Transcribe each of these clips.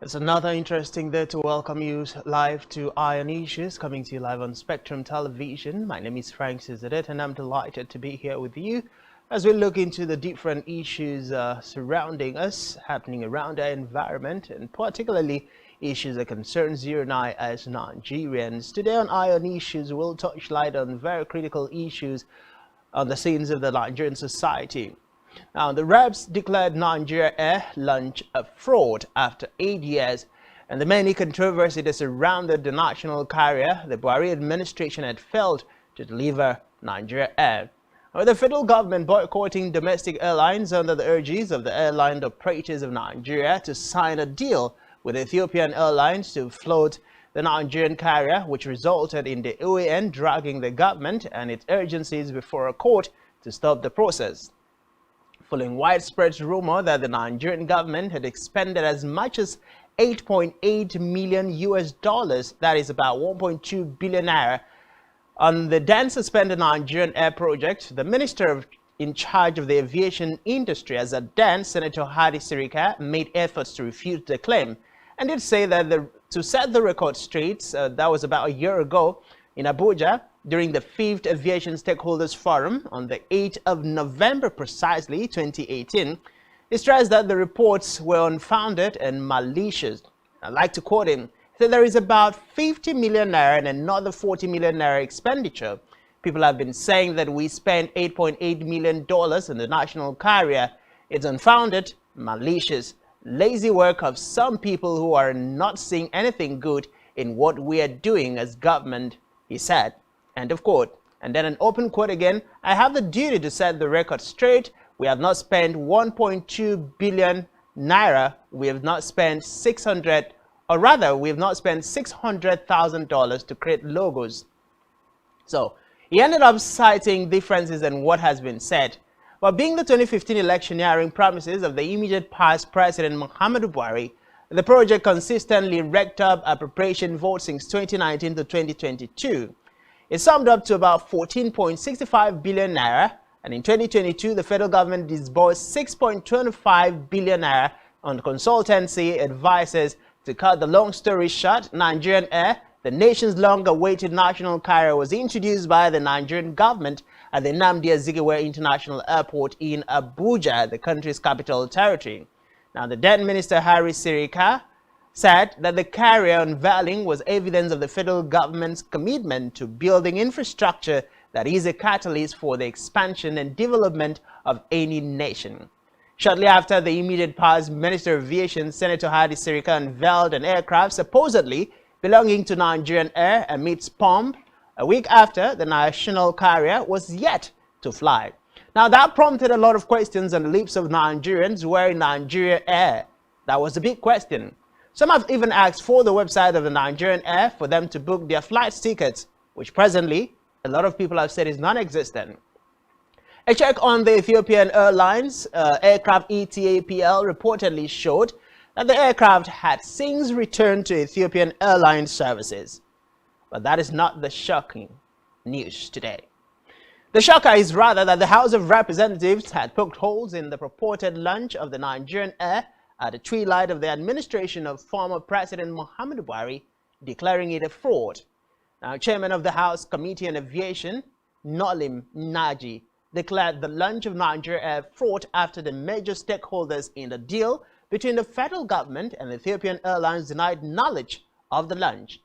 It's another interesting day to welcome you live to Iron Issues, coming to you live on Spectrum Television. My name is Frank Cizadet, and I'm delighted to be here with you as we look into the different issues surrounding us, happening around our environment, and particularly issues that concerns you and I as Nigerians. Today on Iron Issues, we'll touch light on very critical issues on the scenes of the Nigerian society. Now, the reps declared Nigeria Air launch a fraud after 8 years, and the many controversy that surrounded the national carrier. The Buhari administration had failed to deliver Nigeria Air, with the federal government boycotting domestic airlines under the urges of the airline operators of Nigeria to sign a deal with Ethiopian Airlines to float the Nigerian carrier, which resulted in the OAN dragging the government and its agencies before a court to stop the process. Following widespread rumor that the Nigerian government had expended as much as 8.8 million US dollars, that is about 1.2 billion naira, on the then suspended Nigerian Air project, the minister in charge of the aviation industry as at then, Senator Hadi Sirika, made efforts to refute the claim and did say that to set the record straight, that was about a year ago in Abuja, during the 5th Aviation Stakeholders Forum on the 8th of November precisely 2018, he stressed that the reports were unfounded and malicious. I'd like to quote him. He said there is about 50 million naira and another 40 million naira expenditure. People have been saying that we spent $8.8 million in the national carrier. It's unfounded, malicious, lazy work of some people who are not seeing anything good in what we are doing as government, he said. End of quote. And then an open quote again. I have the duty to set the record straight. We have not spent 1.2 billion naira. We have not spent we have not spent $600,000 to create logos. So he ended up citing differences in what has been said. But being the 2015 electioneering promises of the immediate past President Muhammadu Buhari, the project consistently racked up appropriation votes since 2019 to 2022. It summed up to about 14.65 billion naira, and in 2022, the federal government disbursed 6.25 billion naira on consultancy advisors. To cut the long story short, Nigerian Air, the nation's long-awaited national carrier, was introduced by the Nigerian government at the Nnamdi Azikiwe International Airport in Abuja, the country's capital territory. Now, the then Minister Harry Sirika said that the carrier unveiling was evidence of the federal government's commitment to building infrastructure that is a catalyst for the expansion and development of any nation. Shortly after, the immediate past Minister of Aviation, Senator Hadi Sirika, unveiled an aircraft supposedly belonging to Nigerian Air amidst pomp a week after the national carrier was yet to fly. Now, that prompted a lot of questions on the lips of Nigerians wearing Nigeria Air. That was a big question. Some have even asked for the website of the Nigerian Air for them to book their flight tickets, which presently a lot of people have said is non-existent. A check on the Ethiopian Airlines aircraft ETA-PL reportedly showed that the aircraft had since returned to Ethiopian Airlines services. But that is not the shocking news today. The shocker is rather that the House of Representatives had poked holes in the purported launch of the Nigerian Air at the twilight of the administration of former President Muhammadu Buhari, declaring it a fraud. Now, Chairman of the House Committee on Aviation, Nolim Naji, declared the launch of Nigeria Air fraud after the major stakeholders in the deal between the federal government and Ethiopian Airlines denied knowledge of the launch.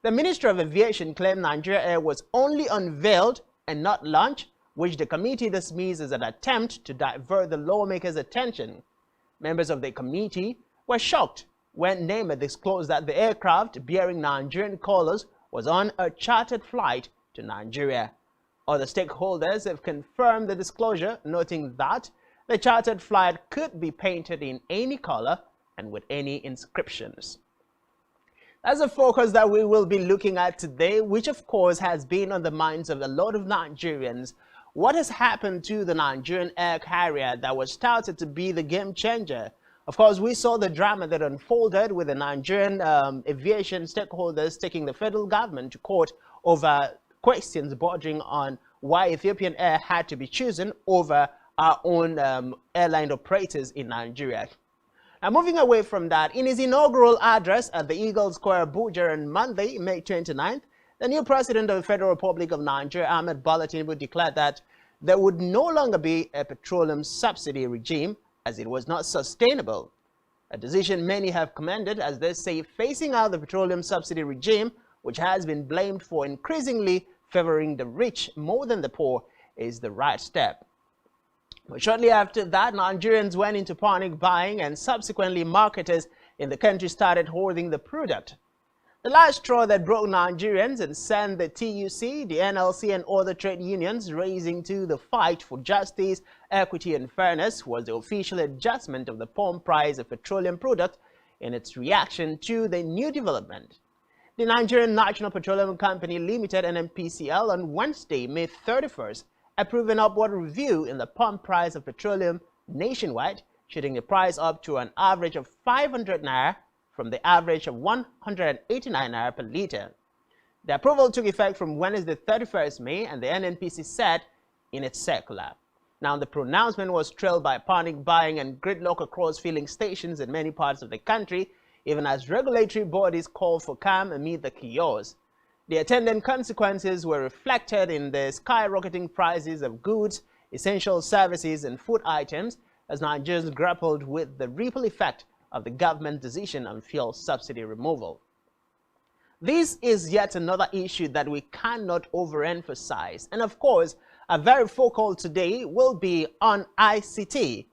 The Minister of Aviation claimed Nigeria Air was only unveiled and not launched, which the committee dismissed as an attempt to divert the lawmakers' attention. Members of the committee were shocked when NEMA disclosed that the aircraft bearing Nigerian colors was on a chartered flight to Nigeria. Other stakeholders have confirmed the disclosure, noting that the chartered flight could be painted in any color and with any inscriptions. That's a focus that we will be looking at today, which of course has been on the minds of a lot of Nigerians. What has happened to the Nigerian air carrier that was touted to be the game changer? Of course, we saw the drama that unfolded with the Nigerian aviation stakeholders taking the federal government to court over questions bordering on why Ethiopian Air had to be chosen over our own airline operators in Nigeria. And moving away from that, in his inaugural address at the Eagle Square, Abuja on Monday, May 29th, the new president of the Federal Republic of Nigeria, Ahmed Bola Tinubu, declared that there would no longer be a petroleum subsidy regime as it was not sustainable. A decision many have commended, as they say phasing out the petroleum subsidy regime, which has been blamed for increasingly favoring the rich more than the poor, is the right step. But shortly after that, Nigerians went into panic buying, and subsequently marketers in the country started hoarding the product. The last straw that broke Nigerians and sent the TUC, the NLC, and other trade unions raising to the fight for justice, equity, and fairness was the official adjustment of the pump price of petroleum product in its reaction to the new development. The Nigerian National Petroleum Company Limited (NNPCL) on Wednesday, May 31st, approved an upward review in the pump price of petroleum nationwide, shooting the price up to an average of 500 naira from the average of 189 naira per liter. The approval took effect from Wednesday, 31st May, and the NNPC said in its circular. Now, the pronouncement was trailed by panic buying and gridlock across filling stations in many parts of the country, even as regulatory bodies called for calm amid the chaos. The attendant consequences were reflected in the skyrocketing prices of goods, essential services, and food items as Nigerians grappled with the ripple effect of the government decision on fuel subsidy removal. This is yet another issue that we cannot overemphasize, and of course, our very focal today will be on ICT,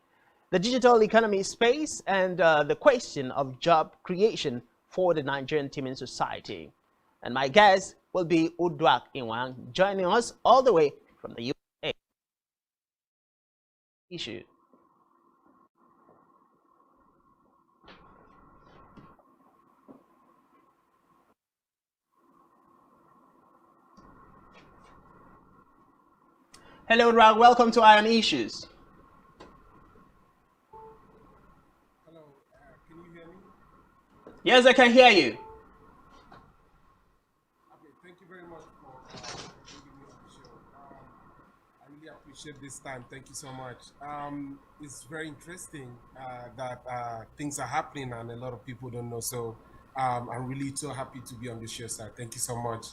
the digital economy space, and the question of job creation for the Nigerian teaming society. And my guest will be Udwak Inwang, joining us all the way from the USA. Issue. Hello, Udwak. Welcome to Iron Issues. Hello, can you hear me? Yes, I can hear you. Okay, thank you very much for bringing me on the show. I really appreciate this time. Thank you so much. It's very interesting that things are happening and a lot of people don't know. So I'm really so happy to be on the show, sir. Thank you so much.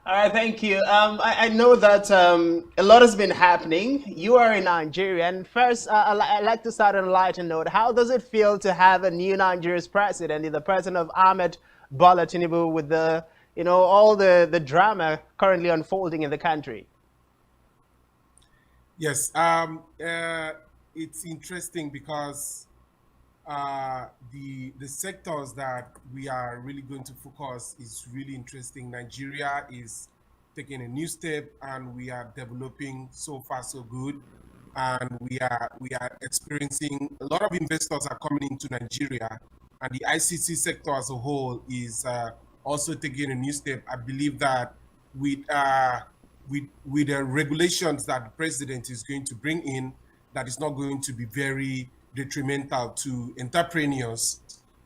All right, thank you. I know that a lot has been happening. You are in Nigeria, and first, I'd like to start on a lighter note. How does it feel to have a new Nigeria's president, the president of Ahmed Bola Tinubu, with the, all the drama currently unfolding in the country? Yes, it's interesting because the sectors that we are really going to focus is really interesting. Nigeria is taking a new step, and we are developing so far so good, and we are experiencing a lot of investors are coming into Nigeria, and the ICT sector as a whole is also taking a new step. I believe that with uh, with the regulations that the president is going to bring in, that is not going to be very detrimental to entrepreneurs.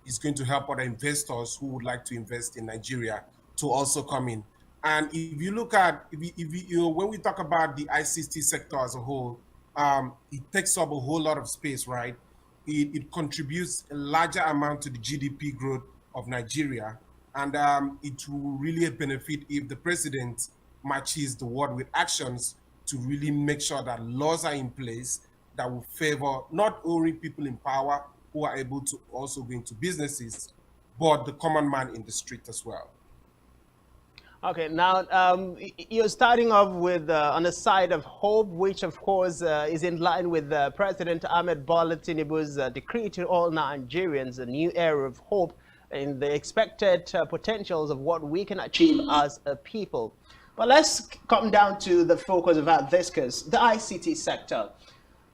It's going to help other investors who would like to invest in Nigeria to also come in. And if you look at, when we talk about the ICT sector as a whole, it takes up a whole lot of space, right? It contributes a larger amount to the GDP growth of Nigeria, and it will really benefit if the president matches the word with actions to really make sure that laws are in place that will favor not only people in power who are able to also go into businesses, but the common man in the street as well. Okay, now you're starting off with on the side of hope, which of course is in line with President Ahmed Bola Tinubu's decree to all Nigerians, a new era of hope in the expected potentials of what we can achieve as a people. But let's come down to the focus of our discourse, the ICT sector.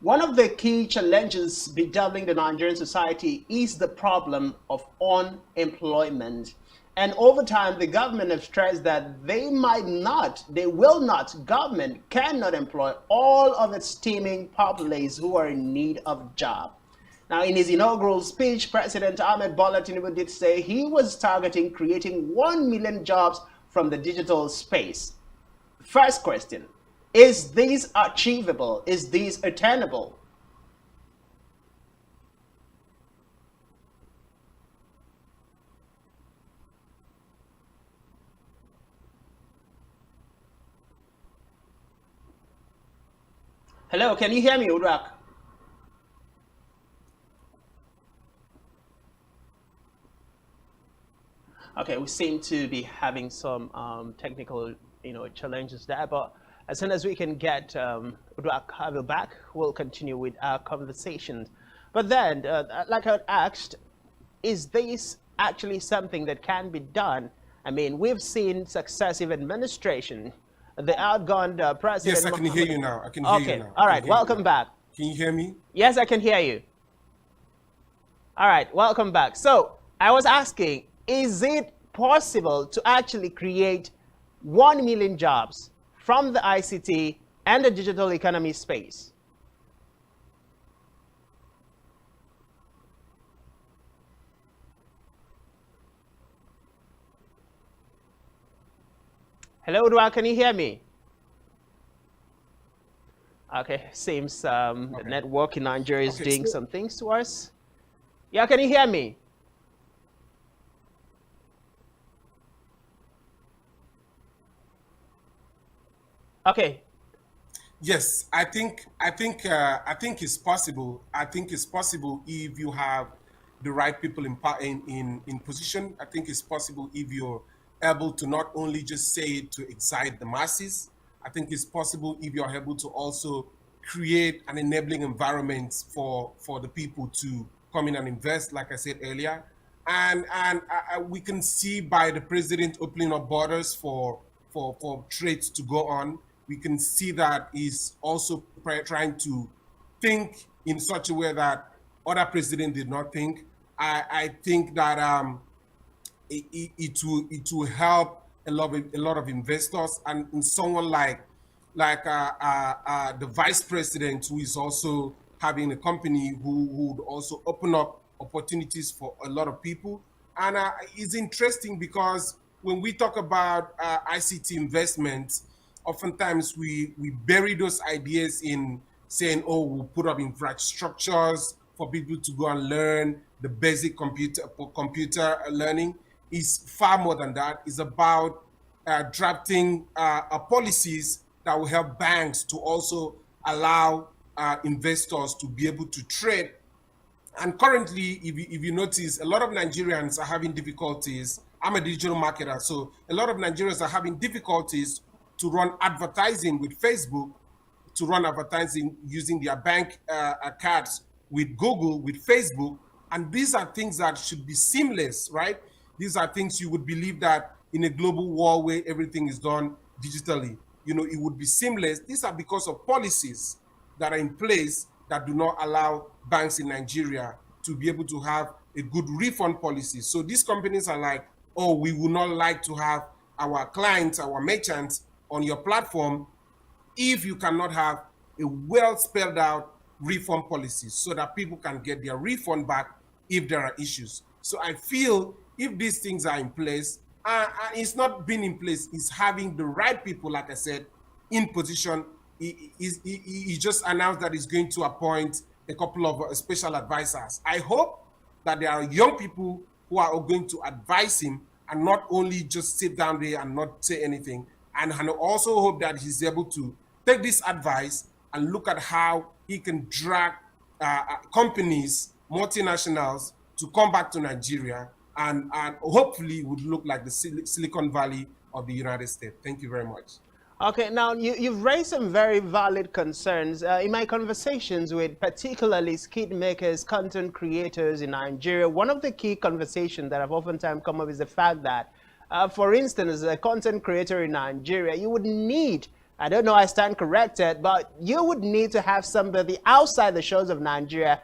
One of the key challenges bedeviling the Nigerian society is the problem of unemployment. And over time, the government have stressed that government cannot employ all of its teeming populace who are in need of job. Now, in his inaugural speech, President Ahmed Bola Tinubu did say he was targeting creating 1 million jobs from the digital space. First question, is this achievable? Is this attainable? Hello, can you hear me, Urak? Okay, we seem to be having some technical, challenges there, but as soon as we can get Urak Havel back, we'll continue with our conversations. But then, like I asked, is this actually something that can be done? I mean, we've seen successive administration. The outgone Yes, President I can hear Mohammed. you now. I can hear you Okay, now. I all can right, hear you welcome now. back. Can you hear me? Yes, I can hear you. All right, welcome back. So I was asking, is it possible to actually create 1 million jobs from the ICT and the digital economy space? Hello, Dua, can you hear me? Okay, seems the Okay. network in Nigeria is Okay. doing some things to us. Yeah, can you hear me? Okay, Yes, I think it's possible. I think it's possible if you have the right people in position. I think it's possible if you're able to not only just say it to excite the masses. I think it's possible if you're able to also create an enabling environment for the people to come in and invest, like I said earlier. And we can see by the president opening up borders for trades to go on, we can see that he's also trying to think in such a way that other presidents did not think. I think that it will help a lot of investors, and someone like the vice president, who is also having a company, who would also open up opportunities for a lot of people. And it's interesting because when we talk about ICT investment, oftentimes we bury those ideas in saying, oh, we'll put up infrastructures for people to go and learn the basic computer learning. Is far more than that. It's about drafting policies that will help banks to also allow investors to be able to trade. And currently, if you notice, a lot of Nigerians are having difficulties. I'm a digital marketer, so a lot of Nigerians are having difficulties to run advertising with Facebook, to run advertising using their bank cards with Google, with Facebook. And these are things that should be seamless, right? These are things you would believe that in a global war where everything is done digitally, it would be seamless. These are because of policies that are in place that do not allow banks in Nigeria to be able to have a good refund policy. So these companies are like, oh, we would not like to have our clients, our merchants on your platform if you cannot have a well spelled out refund policy so that people can get their refund back if there are issues. So I feel if these things are in place, and it's not being in place, it's having the right people, like I said, in position. He just announced that he's going to appoint a couple of special advisors. I hope that there are young people who are going to advise him and not only just sit down there and not say anything. And I also hope that he's able to take this advice and look at how he can drag companies, multinationals, to come back to Nigeria, and hopefully would look like the Silicon Valley of the United States. Thank you very much. okay, now you've raised some very valid concerns. In my conversations with particularly skit makers, content creators in Nigeria, one of the key conversations that I've oftentimes come up is the fact that, for instance, as a content creator in Nigeria, you would need, I don't know, I stand corrected, but you would need to have somebody outside the shores of Nigeria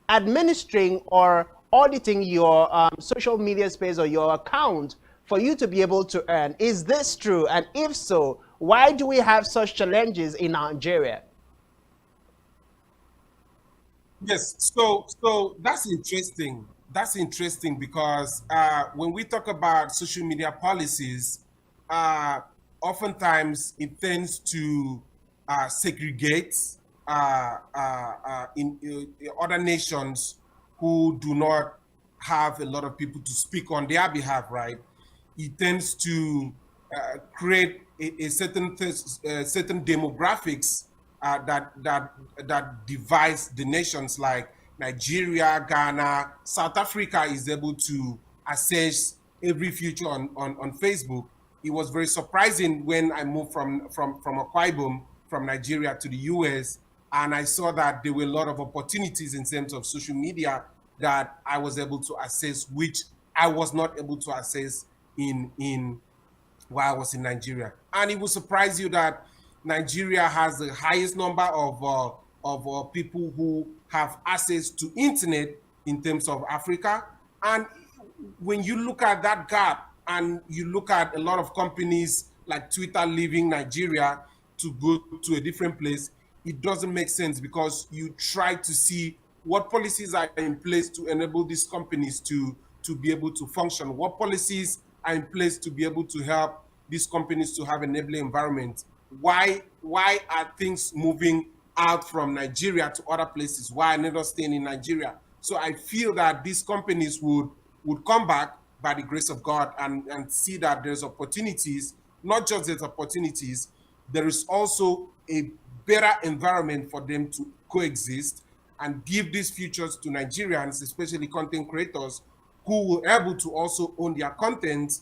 administering or auditing your social media space or your account for you to be able to earn. Is this true? And if so, why do we have such challenges in Nigeria? Yes, so that's interesting. That's interesting because when we talk about social media policies, uh, oftentimes it tends to segregate in other nations who do not have a lot of people to speak on their behalf, right? It tends to create a certain demographics that divides the nations like Nigeria, Ghana, South Africa is able to access every future on Facebook. It was very surprising when I moved from Akwa Ibom, from Nigeria to the US, and I saw that there were a lot of opportunities in terms of social media that I was able to access, which I was not able to access in while I was in Nigeria. And it will surprise you that Nigeria has the highest number of people who have access to internet in terms of Africa. And when you look at that gap and you look at a lot of companies like Twitter leaving Nigeria to go to a different place, it doesn't make sense because you try to see what policies are in place to enable these companies to be able to function, what policies are in place to be able to help these companies to have an enabling environment. Why are things moving out from Nigeria to other places? Why are they not staying in Nigeria? So I feel that these companies would come back by the grace of God and see that there's opportunities, not just there's opportunities, there is also a better environment for them to coexist and give these futures to Nigerians, especially content creators, who will able to also own their content,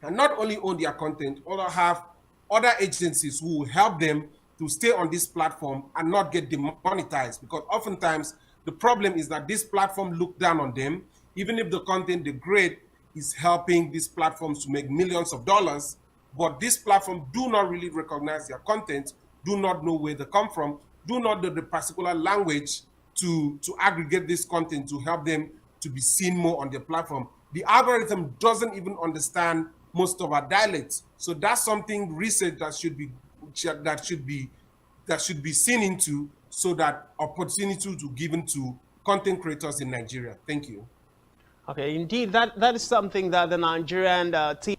and not only own their content, also have other agencies who will help them to stay on this platform and not get demonetized. Because oftentimes the problem is that this platform look down on them, even if the content they create is helping these platforms to make millions of dollars, but this platform do not really recognize their content, do not know where they come from, do not know the particular language to aggregate this content to help them to be seen more on their platform. The algorithm doesn't even understand most of our dialects. So that's something research that should be seen into so that opportunity to given to content creators in Nigeria. Thank you. Okay, indeed, that is something that the Nigerian team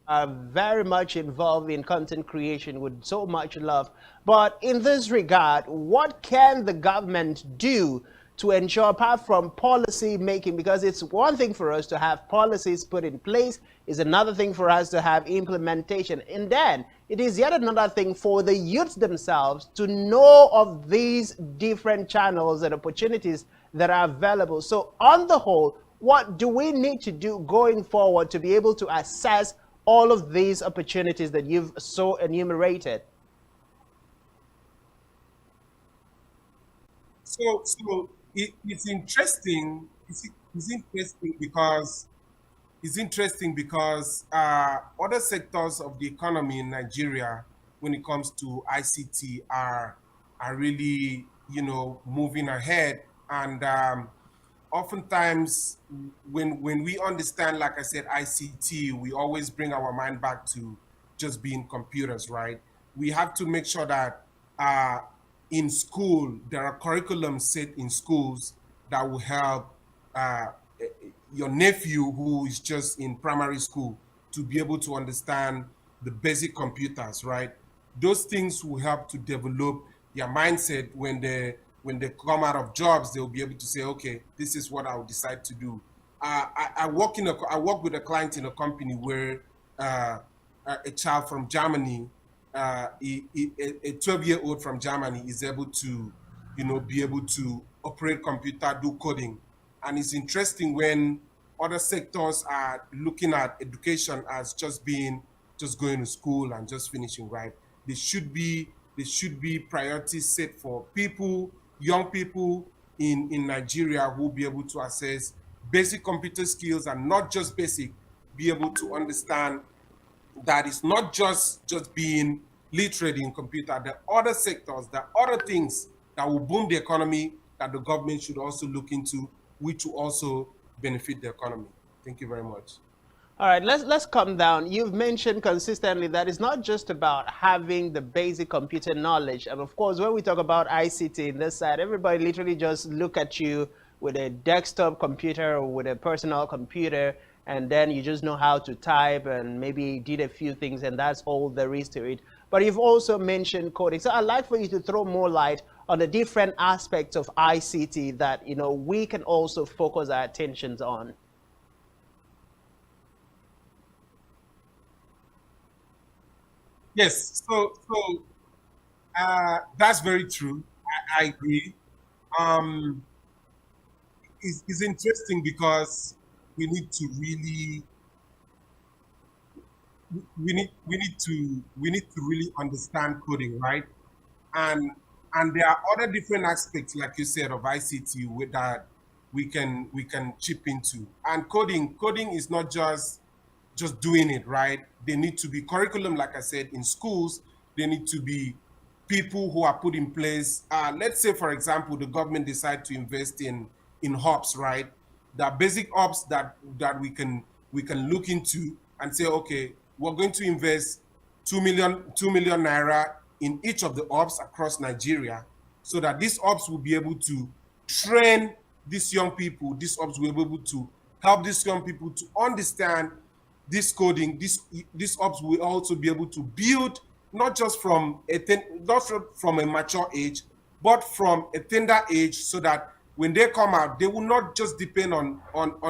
are very much involved in content creation with so much love. But in this regard, what can the government do to ensure, apart from policy making, because it's one thing for us to have policies put in place, is another thing for us to have implementation. And then it is yet another thing for the youths themselves to know of these different channels and opportunities that are available. So on the whole, what do we need to do going forward to be able to assess all of these opportunities that you've so enumerated? It's interesting. It's interesting because other sectors of the economy in Nigeria, when it comes to ICT, are really moving ahead, and oftentimes when we understand, like I said, ICT, we always bring our mind back to just being computers, right? We have to make sure that in school there are curriculums set in schools that will help uh, your nephew who is just in primary school to be able to understand the basic computers, right? Those things will help to develop their mindset. When they come out of jobs, they'll be able to say, okay, this is what I'll decide to do. I work with a client in a company where a child from Germany, a 12-year-old from Germany is able to, be able to operate computer, do coding. And it's interesting when other sectors are looking at education as just going to school and just finishing, right? There should be priorities set for people, young people in Nigeria who will be able to access basic computer skills, and not just basic, be able to understand that it's not just being literate in computer. There are other sectors, there are other things that will boom the economy that the government should also look into, which will also benefit the economy. Thank you very much. All right, let's come down. You've mentioned consistently that it's not just about having the basic computer knowledge. And of course, when we talk about ICT in this side, everybody literally just look at you with a desktop computer or with a personal computer, and then you just know how to type and maybe did a few things, and that's all there is to it. But you've also mentioned coding. So I'd like for you to throw more light on the different aspects of ICT that we can also focus our attentions on. Yes. So That's very true. I agree. Um, it's interesting because we need to really we need to really understand coding, right? and and there are other different aspects, like you said, of ICT with that we can chip into. And coding is not just doing it, right? They need to be curriculum, like I said, in schools. They need to be people who are put in place. Let's say, for example, the government decide to invest in hubs, right? The basic hubs that we can look into and say, okay, we're going to invest 2 million naira in each of the hubs across Nigeria, so that these hubs will be able to train these young people. These hubs will be able to help these young people to understand this coding. These ops will also be able to build not just from a mature age, but from a tender age, so that when they come out, they will not just depend on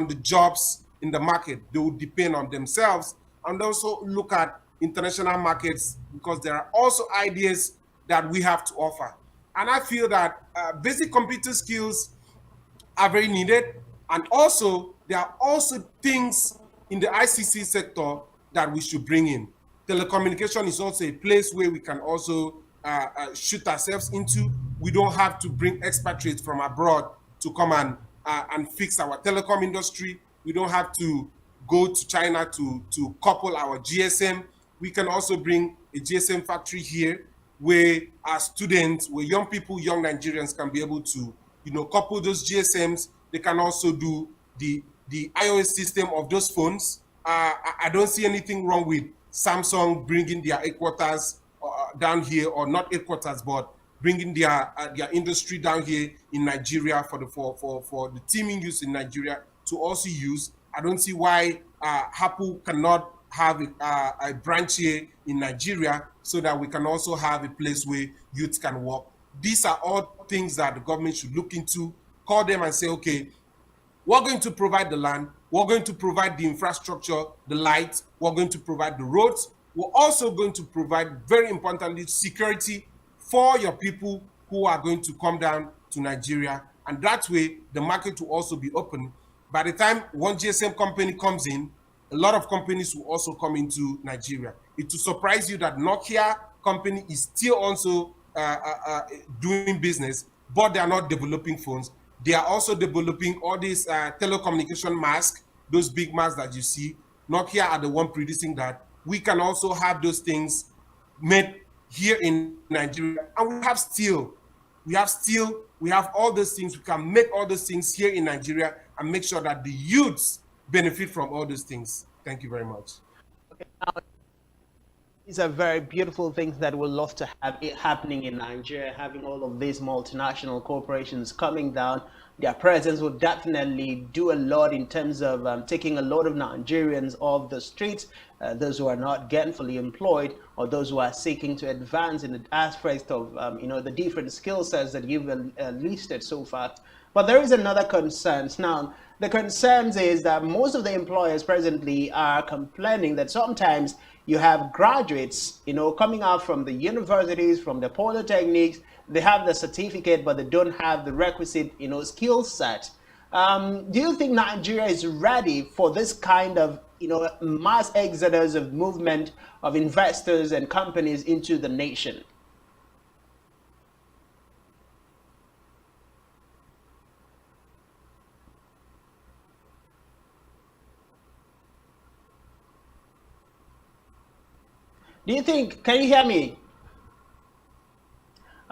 the jobs in the market. They will depend on themselves, and also look at international markets, because there are also ideas that we have to offer. And I feel that basic computer skills are very needed. And also, there are also things in the ICC sector that we should bring in. Telecommunication is also a place where we can also shoot ourselves into. We don't have to bring expatriates from abroad to come and fix our telecom industry. We don't have to go to China to couple our GSM. We can also bring a GSM factory here, where our students, where young people, young Nigerians can be able to, couple those GSMs. They can also do the iOS system of those phones. I don't see anything wrong with Samsung bringing their headquarters down here, or not headquarters, but bringing their industry down here in Nigeria for the teaming use in Nigeria to also use. I don't see why Apple cannot have a branch here in Nigeria, so that we can also have a place where youth can work. These are all things that the government should look into, call them and say, okay, we're going to provide the land, we're going to provide the infrastructure, the lights, we're going to provide the roads. We're also going to provide, very importantly, security for your people who are going to come down to Nigeria. And that way, the market will also be open. By the time one GSM company comes in, a lot of companies will also come into Nigeria. It will surprise you that Nokia company is still also doing business, but they are not developing phones. They are also developing all these telecommunication masks, those big masks that you see. Nokia are the one producing that. We can also have those things made here in Nigeria, and we have all those things. We can make all those things here in Nigeria and make sure that the youths benefit from all those things. Thank you very much. These are very beautiful things that we'd love to have it happening in Nigeria, having all of these multinational corporations coming down. Their presence will definitely do a lot in terms of taking a lot of Nigerians off the streets, those who are not gainfully employed, or those who are seeking to advance in the aspect of the different skill sets that you've listed so far. But there is another concern. Now, the concerns is that most of the employers presently are complaining that sometimes you have graduates, coming out from the universities, from the polytechnics. They have the certificate, but they don't have the requisite, skill set. Do you think Nigeria is ready for this kind of, mass exodus of movement of investors and companies into the nation? Do you think, can you hear me?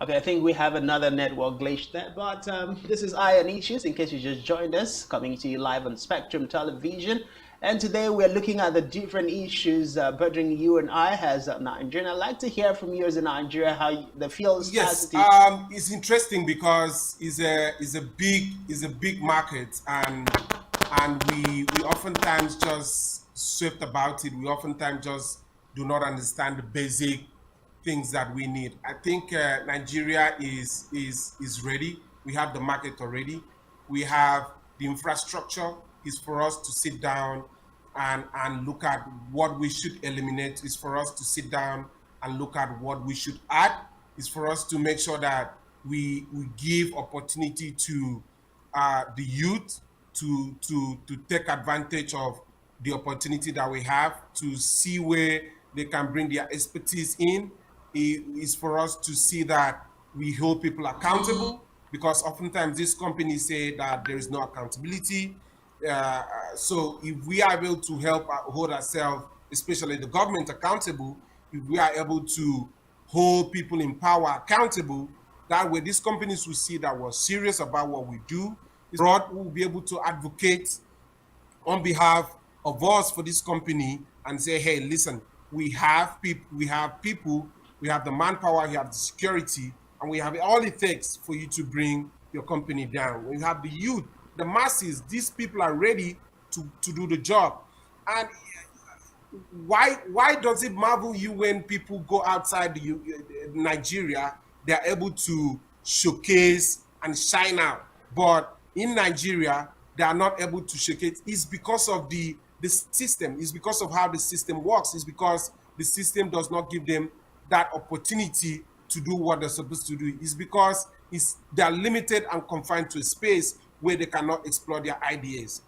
Okay, I think we have another network glitch there, but this is Iron Issues, in case you just joined us, coming to you live on Spectrum Television. And today we're looking at the different issues bothering you and I as a Nigerian. I'd like to hear from you as a Nigerian how the fuel Yes, scarcity. it's interesting because it's a big market, and we oftentimes just swift about it. We oftentimes just do not understand the basic things that we need. I think Nigeria is ready. We have the market already. We have the infrastructure. Is for us to sit down and look at what we should eliminate. Is for us to sit down and look at what we should add. is for us to make sure that we give opportunity to the youth to take advantage of the opportunity that we have, to see where they can bring their expertise in. It is for us to see that we hold people accountable, because oftentimes these companies say that there is no accountability. So if we are able to help hold ourselves, especially the government, accountable, if we are able to hold people in power accountable, that way these companies will see that we're serious about what we do. Broad will be able to advocate on behalf of us for this company and say, hey, listen, we have people, we have the manpower, we have the security, and we have all it takes for you to bring your company down. When you have the youth, the masses, these people are ready to do the job. And why does it marvel you when people go outside Nigeria, they're able to showcase and shine out, but in Nigeria they are not able to showcase? It's because of the system. It's because of how the system works. It's because the system does not give them that opportunity to do what they're supposed to do. It's because they're limited and confined to a space where they cannot explore their ideas.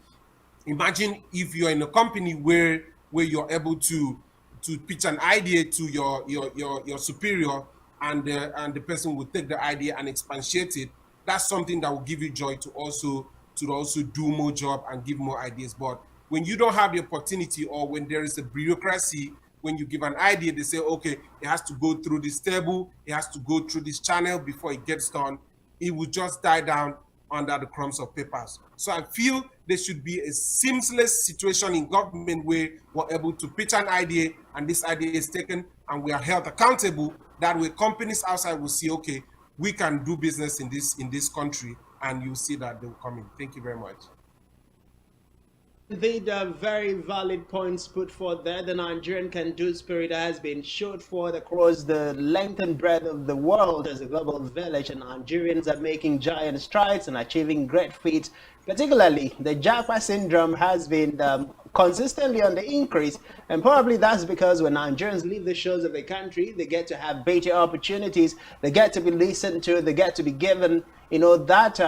Imagine if you're in a company where you're able to pitch an idea to your superior, and the person will take the idea and expatiate it. That's something that will give you joy to also do more job and give more ideas. But when you don't have the opportunity, or when there is a bureaucracy, when you give an idea, they say, okay, it has to go through this table, it has to go through this channel before it gets done. It will just die down under the crumbs of papers. So I feel there should be a seamless situation in government where we're able to pitch an idea, and this idea is taken and we are held accountable. That way companies outside will see, okay, we can do business in this country, and you see that they'll come in. Thank you very much. Indeed, very valid points put forth there. The Nigerian can-do spirit has been showed forth across the length and breadth of the world as a global village, and Nigerians are making giant strides and achieving great feats. Particularly, the Japa syndrome has been consistently on the increase, and probably that's because when Nigerians leave the shores of the country, they get to have better opportunities, they get to be listened to, they get to be given, that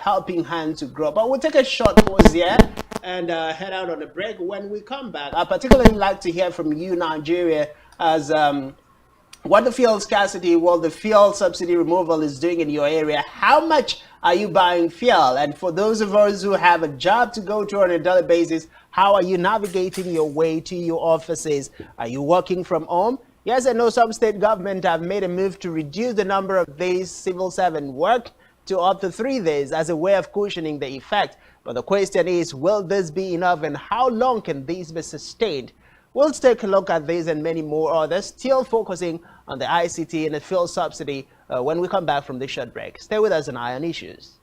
helping hand to grow. But we'll take a short pause here and head out on a break. When we come back, I particularly like to hear from you, Nigeria, as what the fuel scarcity, the fuel subsidy removal is doing in your area. How much are you buying fuel? And for those of us who have a job to go to on a daily basis, how are you navigating your way to your offices? Are you working from home? Yes, I know some state government have made a move to reduce the number of days civil servant work to up to 3 days as a way of cushioning the effect. But the question is, will this be enough, and how long can this be sustained? We'll take a look at these and many more others, still focusing on the ICT and the fuel subsidy when we come back from this short break. Stay with us on Eye on Issues.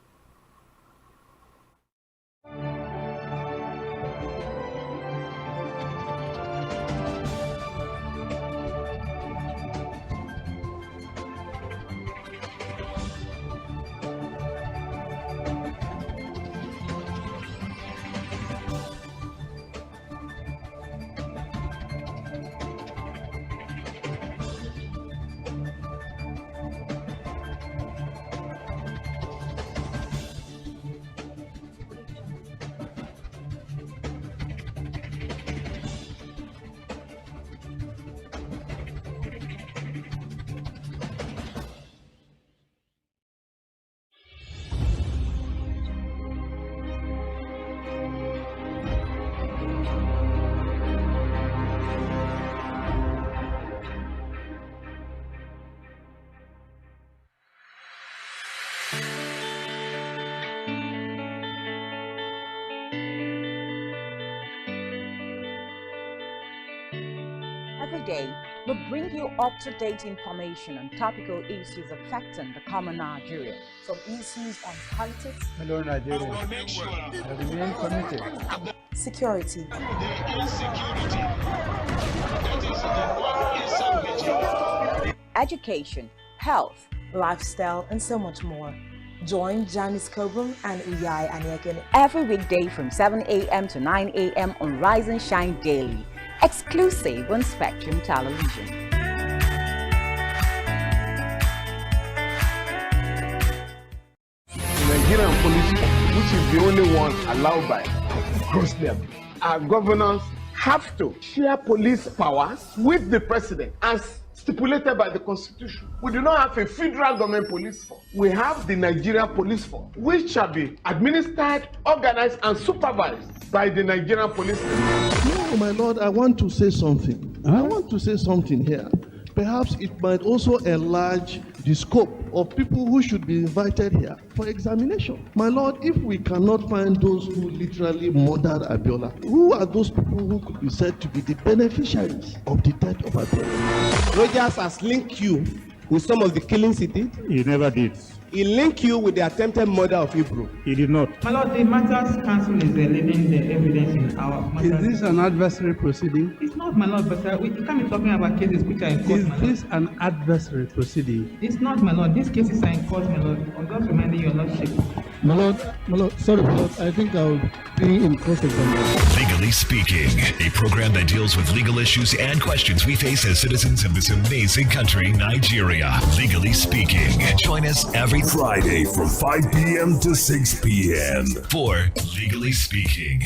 Every day, we bring you up-to-date information on topical issues affecting the common Nigerian. From issues on politics, hello Nigeria, I remain committed. Security, education, health, lifestyle, and so much more. Join Janice Kobum and Uyai Anyeken every weekday from 7 a.m. to 9 a.m. on Rise and Shine Daily, exclusive on Spectrum Television. the only one allowed by grossly abused. Our governors have to share police powers with the president as stipulated by the constitution. We do not have a federal government police force. We have the Nigerian police force, which shall be administered, organized, and supervised by the Nigerian police force. No, my lord, I want to say something. I want to say something here. Perhaps it might also enlarge the scope of people who should be invited here for examination. My lord, if we cannot find those who literally murdered Abiola, who are those people who could be said to be the beneficiaries of the death of Abiola? Rogers has linked you with some of the killings he did. He never did. He linked you with the attempted murder of Hebrew. He did not. My lord, the matters council is leading the evidence in our matters. Is this an adversary proceeding? It's not, my lord, but we can't be talking about cases which are in court, Is my lord. this an adversary proceeding? It's not, my lord. These cases are in court, my lord. I'm just reminding your lordship. My lord, sorry, my lord, I think I'll be in cross-examination. Legally Speaking, a program that deals with legal issues and questions we face as citizens of this amazing country, Nigeria. Legally Speaking. Join us every Friday from 5 p.m. to 6 p.m. for Legally Speaking.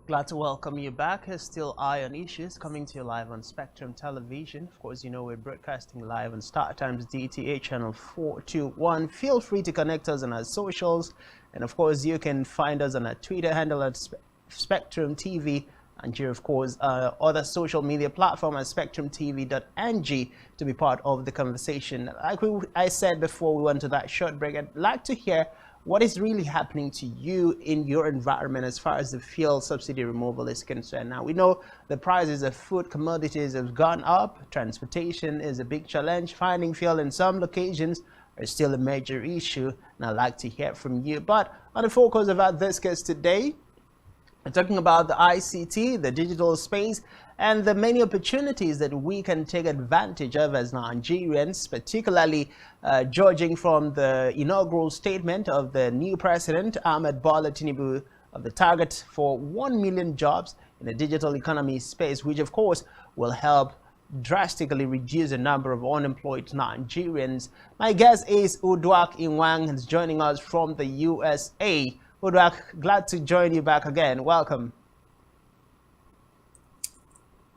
Glad to welcome you back. It's still Eye on Issues coming to you live on Spectrum Television. Of course, you know we're broadcasting live on Start Times DTH Channel 421. Feel free to connect us on our socials. And of course, you can find us on our Twitter handle at Spectrum TV. And here, of course, other social media platform at spectrumtv.ng to be part of the conversation. Like I said before we went to that short break, I'd like to hear what is really happening to you in your environment as far as the fuel subsidy removal is concerned. Now, we know the prices of food commodities have gone up. Transportation is a big challenge. Finding fuel in some locations are still a major issue, and I'd like to hear from you. But on the focus of our discuss today, we're talking about the ICT, the digital space, and the many opportunities that we can take advantage of as Nigerians, particularly judging from the inaugural statement of the new president, Ahmed Bola Tinubu, of the target for 1 million jobs in the digital economy space, which of course will help drastically reduce the number of unemployed Nigerians. My guest is Uduak Inwang, who's joining us from the USA. Uduak, glad to join you back again. Welcome.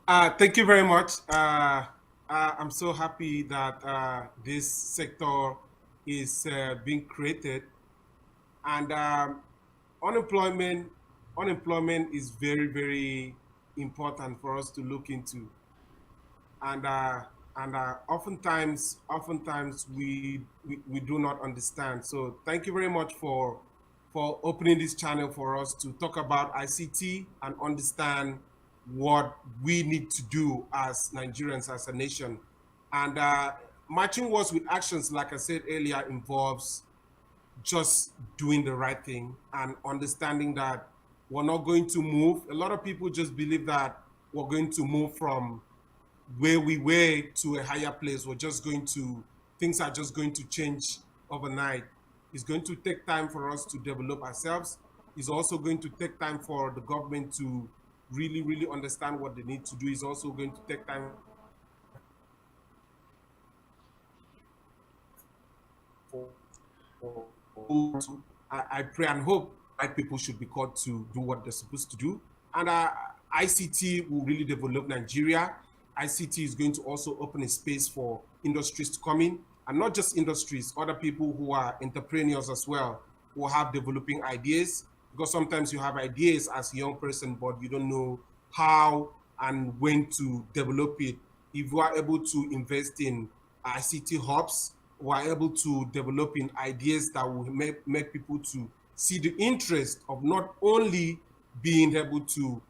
Thank you very much. I'm so happy that this sector is being created, and unemployment is very, very important for us to look into, and oftentimes we do not understand. So thank you very much for opening this channel for us to talk about ICT and understand what we need to do as Nigerians, as a nation. And matching words with actions, like I said earlier, involves just doing the right thing and understanding that we're not going to move. A lot of people just believe that we're going to move from where we were to a higher place. Things are just going to change overnight. It's going to take time for us to develop ourselves. It's also going to take time for the government to really, really understand what they need to do. It's also going to take time I pray and hope right people should be called to do what they're supposed to do. And ICT will really develop Nigeria. ICT is going to also open a space for industries to come in, and not just industries, other people who are entrepreneurs as well, who have developing ideas, because sometimes you have ideas as a young person, but you don't know how and when to develop it. If you are able to invest in ICT hubs, we are able to develop in ideas that will make people to see the interest of not only being able to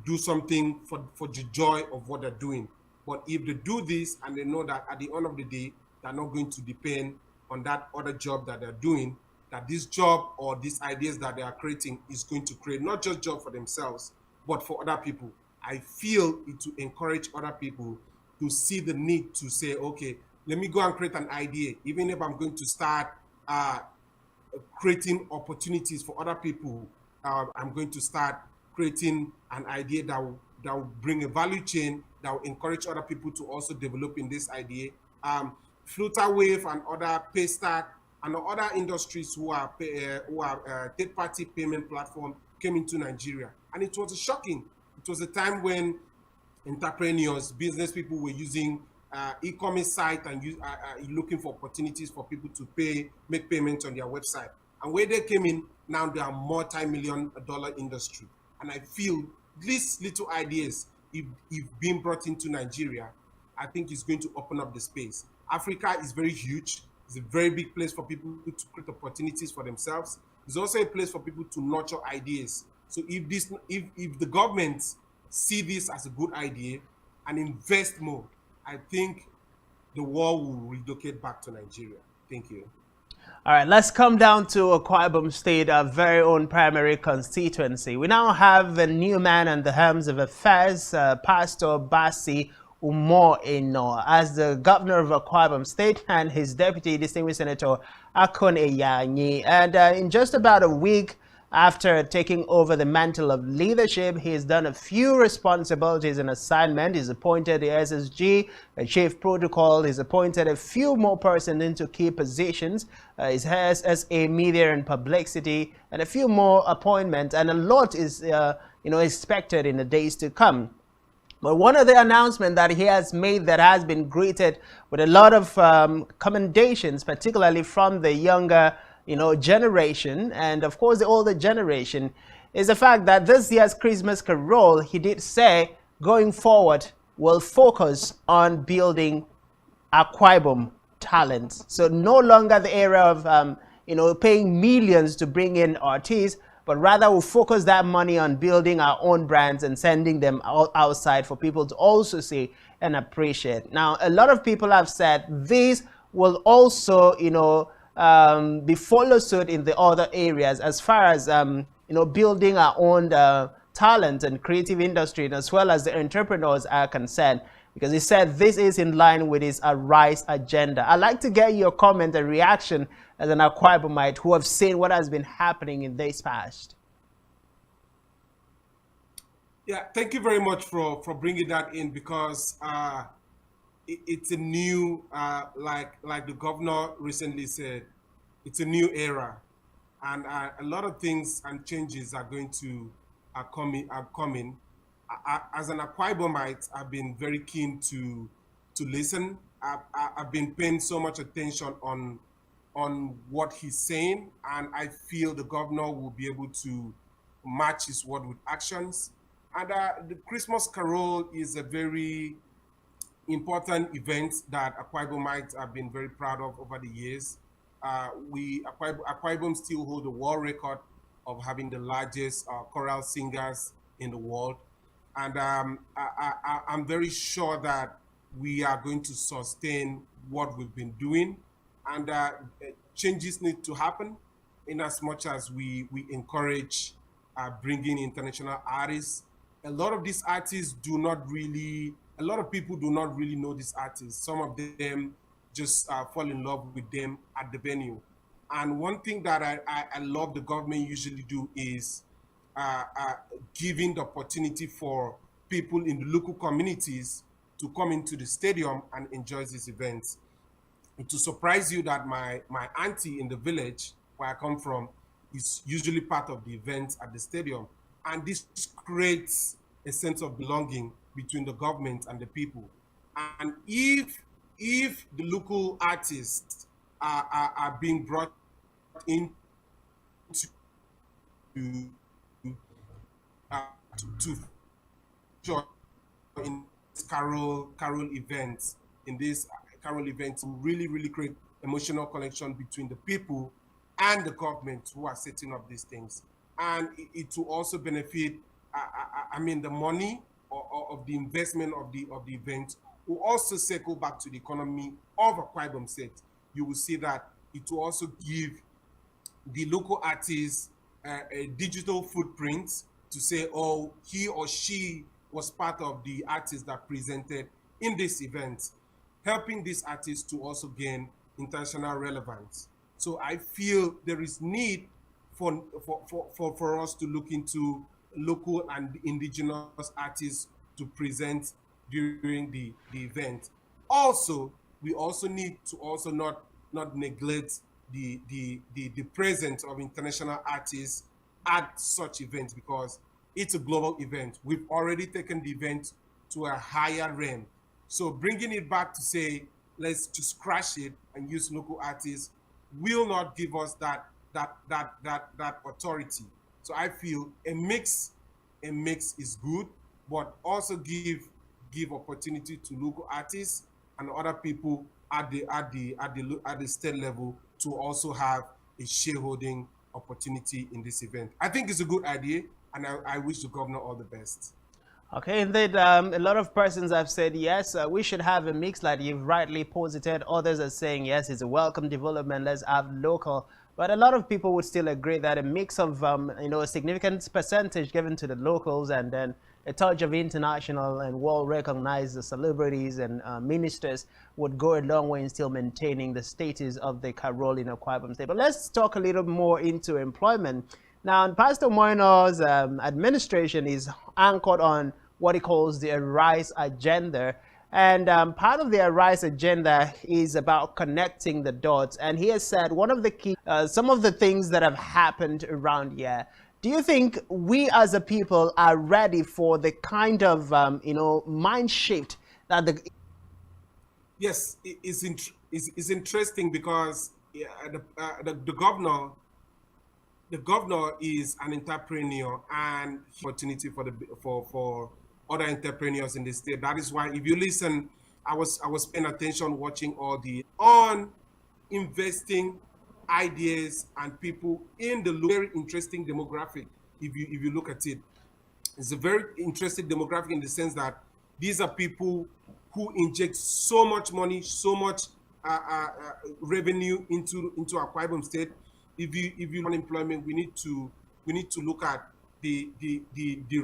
do something for the joy of what they're doing, But if they do this and they know that at the end of the day, they're not going to depend on that other job that they're doing, that this job or these ideas that they are creating is going to create not just job for themselves, but for other people. I feel it to encourage other people to see the need to say, okay, let me go and create an idea, even if I'm going to start creating opportunities for other people. I'm going to start creating an idea that will bring a value chain that will encourage other people to also develop in this idea. Flutterwave and other Paystack and other industries who are third-party payment platform came into Nigeria, and it was shocking. It was a time when entrepreneurs, business people were using e-commerce site and looking for opportunities for people to make payments on their website. And where they came in, now they are multi-million-dollar industry. And I feel these little ideas, if being brought into Nigeria, I think it's going to open up the space. Africa is very huge. It's a very big place for people to create opportunities for themselves. It's also a place for people to nurture ideas. So if the government see this as a good idea and invest more, I think the war will relocate back to Nigeria. Thank you. All right, let's come down to Akwa Ibom State, our very own primary constituency. We now have a new man on the helms of affairs, Pastor Basi Umor Eno, as the governor of Akwa Ibom State, and his deputy, distinguished Senator Akon Eyanyi. And in just about a week after taking over the mantle of leadership, he's done a few responsibilities and assignments. He's appointed the SSG, a chief protocol. He's appointed a few more persons into key positions. He has SA media and publicity, and a few more appointments. And a lot is, expected in the days to come. But one of the announcements that he has made that has been greeted with a lot of commendations, particularly from the younger generation, and of course the older generation, is the fact that this year's Christmas Carol, he did say, going forward, will focus on building Akwa Ibom talents. So no longer the era of, paying millions to bring in artists, but rather we'll focus that money on building our own brands and sending them outside for people to also see and appreciate. Now, a lot of people have said this will also, be follow suit in the other areas as far as building our own talent and creative industry, as well as the entrepreneurs are concerned, because he said this is in line with his Arise agenda. I'd like to get your comment and reaction as an Akwa Ibomite who have seen what has been happening in this past. Yeah, thank you very much for bringing that in, because it's a new, like the governor recently said, it's a new era, and a lot of things and changes are going to are coming. As an Akwa Ibomite, I've been very keen to listen. I've been paying so much attention on what he's saying, and I feel the governor will be able to match his word with actions. And the Christmas Carol is a very important event that Akwa Ibomites have been very proud of over the years. Akwa Ibom still hold the world record of having the largest choral singers in the world. And I'm very sure that we are going to sustain what we've been doing, and changes need to happen in as much as we encourage bringing international artists. A lot of these artists a lot of people do not really know these artists. Some of them just fall in love with them at the venue. And one thing that I love the government usually do is giving the opportunity for people in the local communities to come into the stadium and enjoy these events. And to surprise you that my auntie in the village where I come from is usually part of the events at the stadium. And this creates a sense of belonging between the government and the people. And if the local artists are being brought into join in this carol events, really create emotional connection between the people and the government who are setting up these things. And it will also benefit, the money of the investment of the event will also circle back to the economy of Akwa Ibom State. You will see that it will also give the local artists a digital footprint to say, oh, he or she was part of the artists that presented in this event, helping these artists to also gain international relevance. So I feel there is need for us to look into local and indigenous artists to present during the event. Also, we also need to also not neglect the presence of international artists at such events, because it's a global event. We've already taken the event to a higher realm. So bringing it back to say, let's just crash it and use local artists will not give us that authority. So I feel a mix is good, but also give opportunity to local artists and other people at the state level to also have a shareholding opportunity in this event. I think it's a good idea, and I wish the governor all the best. Okay, indeed, a lot of persons have said yes, we should have a mix, like you've rightly posited. Others are saying yes, it's a welcome development, let's have local. But a lot of people would still agree that a mix of, a significant percentage given to the locals and then a touch of international and world-recognized celebrities and ministers would go a long way in still maintaining the status of the Carol in Akwa Ibom State. But let's talk a little more into employment. Now, Pastor Moino's administration is anchored on what he calls the Arise agenda. And part of the Arise agenda is about connecting the dots. And he has said one of the key, some of the things that have happened around here. Do you think we as a people are ready for the kind of, mind shift that the... Yes, it's interesting because the governor is an entrepreneur and opportunity for other entrepreneurs in the state. That is why, if you listen, I was paying attention watching all the investing ideas and people in the very interesting demographic. If you look at it, it's a very interesting demographic in the sense that these are people who inject so much money, so much revenue into Akwa Ibom State. If you unemployment, we need to look at the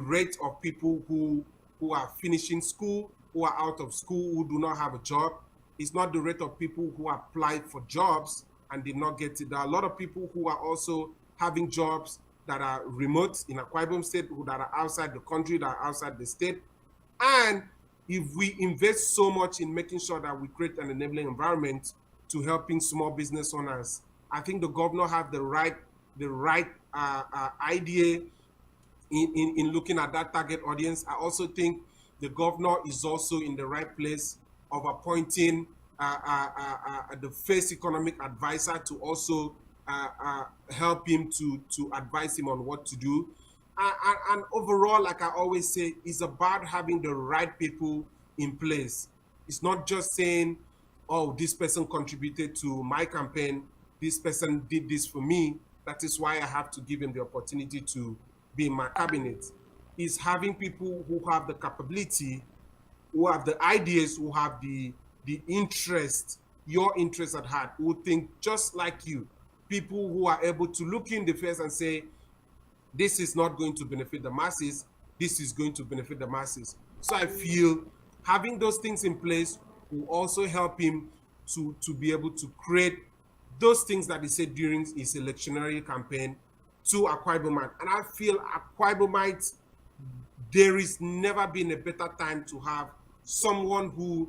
rate of people who are finishing school, who are out of school, who do not have a job. It's not the rate of people who applied for jobs and did not get it. There are a lot of people who are also having jobs that are remote in Akwa Ibom State, that are outside the country, that are outside the state. And if we invest so much in making sure that we create an enabling environment to helping small business owners, I think the governor have the right idea in looking at that target audience. I also think the governor is also in the right place of appointing the first economic advisor to also help him to advise him on what to do. And overall, like I always say, it's about having the right people in place. It's not just saying, oh, this person contributed to my campaign, this person did this for me, that is why I have to give him the opportunity to be in my cabinet. It's having people who have the capability, who have the ideas, who have the interest, your interest at heart, who think just like you. People who are able to look in the face and say, this is not going to benefit the masses, this is going to benefit the masses. So I feel having those things in place will also help him to be able to create those things that he said during his electionary campaign to Akwa Ibomite. And I feel Akwa Ibomite, there is never been a better time to have someone who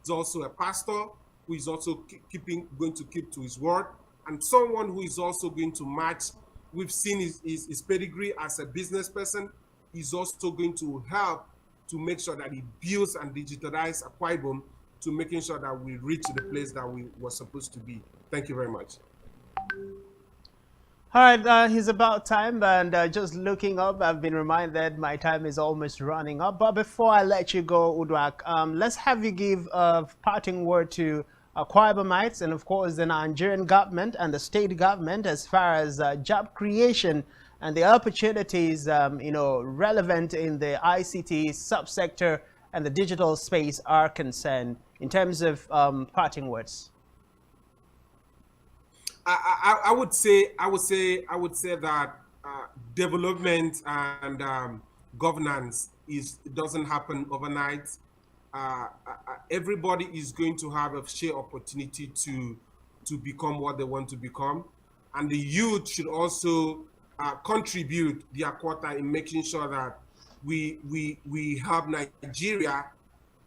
is also a pastor, who is also going to keep to his word, and someone who is also going to match. We've seen his pedigree as a business person. He's also going to help to make sure that he builds and digitalizes Akwa Ibom to making sure that we reach the place that we were supposed to be. Thank you very much. All right, it's about time, and just looking up, I've been reminded my time is almost running up. But before I let you go, Uduak, let's have you give a parting word to Akwa Ibomites and, of course, the Nigerian government and the state government as far as job creation and the opportunities, relevant in the ICT subsector and the digital space are concerned in terms of parting words? I would say that development and governance doesn't happen overnight. Everybody is going to have a shared opportunity to become what they want to become, and the youth should also contribute their quota in making sure that we help Nigeria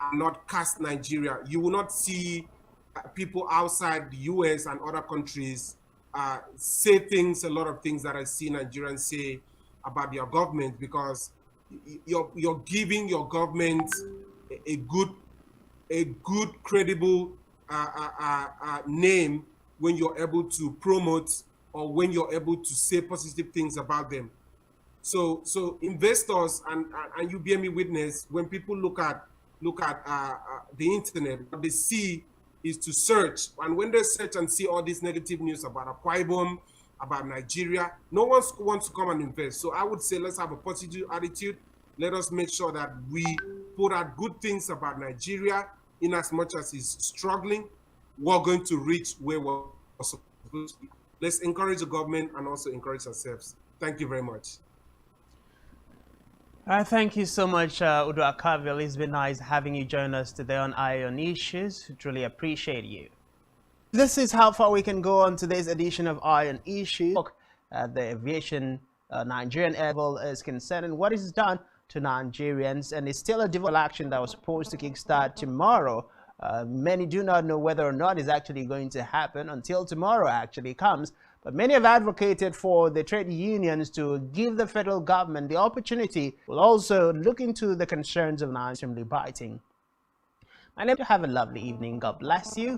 and not cast Nigeria. You will not see people outside the US and other countries say a lot of things that I see Nigerians say about your government, because you're giving your government a good, credible name when you're able to promote or when you're able to say positive things about them. So investors and you bear me witness, when people look at the internet, what they see is to search, and when they search and see all this negative news about Akwa Ibom, about Nigeria, no one wants to come and invest. So I would say let's have a positive attitude. Let us make sure that we put out good things about Nigeria. In as much as it's struggling, we're going to reach where we're supposed to be. Let's encourage the government and also encourage ourselves. Thank you very much. Thank you so much, Udo Akavil. It's been nice having you join us today on Eye on Issues. Truly appreciate you. This is how far we can go on today's edition of Eye on Issues. The aviation Nigerian air level is concerned and what is done to Nigerians, and it's still a development action that was supposed to kickstart tomorrow. Many do not know whether or not it's actually going to happen until tomorrow actually comes. But many have advocated for the trade unions to give the federal government the opportunity, will also look into the concerns of Nigerians biting. My name. Have a lovely evening. God bless you.